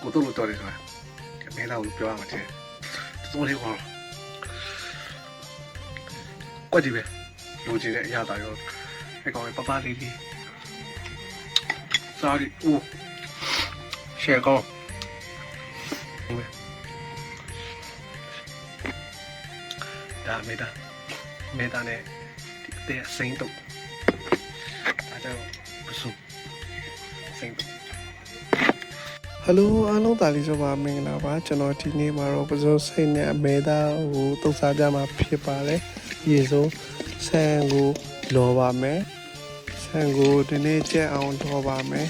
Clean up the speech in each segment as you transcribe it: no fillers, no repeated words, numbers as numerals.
ကိုတို့လို့တော်တယ်ဆိုတာမဲသားကိုပြောရမှာတဲ့သုံးလေးခေါ်ကွက်ဒီပဲလိုချင်တဲ့အရာတာရောအဲ့ကောင်ပပလေးလေးစားရီဦးရှယ်ကောဒါမေတာနဲ့ဒီအသေးစိမ့်တော့အဲ့တော့ပစုစိမ့်တော့ဟယ်လိုအားလုံးတာလီဆိုပါမင်္ဂလာပါကျွန်တော်ဒီနေ့မှာတော့ပစုံစိတ်နဲ့အမဲသားကိုတုတ်စားကြမှာဖြစ်ပါတယ်ရေစိုးဆန်ကိုလောပါမယ်ဆန်ကိုဒီနေ့ကြက်အောင်လောပါမယ်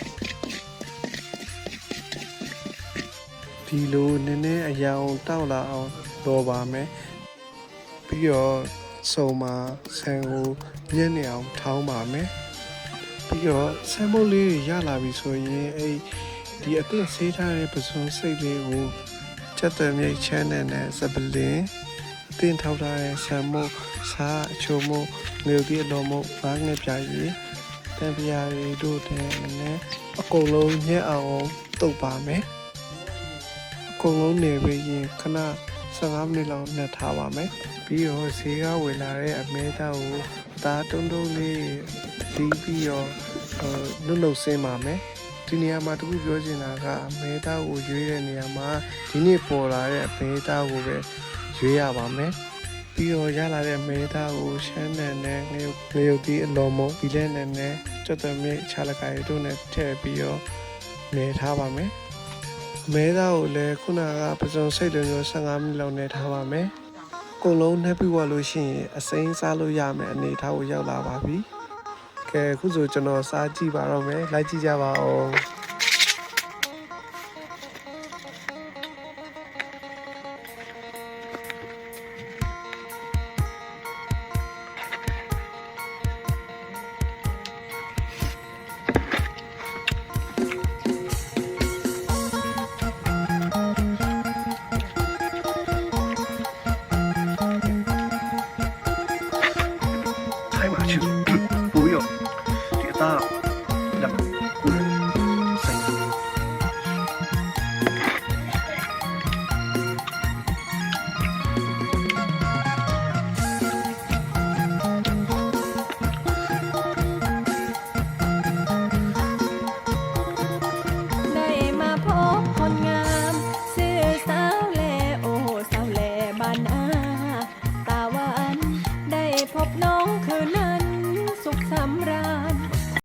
ဒီလိုနည်းနည်းအရောင်တောက်လာအောင်လောပါမယ်ပြီးတော့စုံမှာဆန်ကိုညက်နေအောင်ထောင်းပါမယ်ပြီးတော့ဆန်မုတ်လေးရလာပြီဆိုရင်ဒီအသင့်ဆေးထားတဲ့ပစုံစိတ်လေးကိုချက်သွယ်မြိတ်ချမ်းနဲ့စပလင်းအသင့်ထောက်ထားတဲ့ဆန်မုတ်စားအချိုမုတ်မြို့ကြီးအတော်မုတ်ဘာငယ်ပြာရည်တံပြာရည်တို့တဲ့နဲ့အကုန်လုံးညက်အောင်တုပ်ပါမယ်အကုန်လုံးနေပြီးရင်ခဏ15မိနစ်လောက်နှက်ထားပါမယ်ပြီးတော့ဈေးကဝယ်လာတဲ့အမဲသားကိုသားတုံးလေးဒီပြီးတော့လှုပ်ဆင်းပါမယ်ဒီနေရာမှာတခုပြောချင်တာကအမဲသားကိုရွေးတဲ့နေရာမှာဒီနေ့ပေါ်လာတဲ့အမဲသားကိုပဲရွေးရပါမယ်ပြီးတော့ရလာတဲ့မဲသားကိုရှမ်းနံနဲ့ငရုတ်သီးအလုံးမပြီးလဲနဲ့ကျွတ်သွဲချလကိုင်တို့နဲ့ထည့်ပြီးတော့နေထားပါမယ်အမဲသားကိုလည်းခုနကပစုံစိတ်လိုမျိုး15မိနစ်လောက်နေထားပါမယ်အကုန်လုံးနှက်ပြီးသွားလို့ရှိရင်အစိမ်းစားလို့ရမယ်အနေထားကိုရောက်လာပါပြီကဲအခုဆိုကျွန်တော်စားကြည့်ပါတော့မယ်လိုက်ကြည့်ကြပါဦး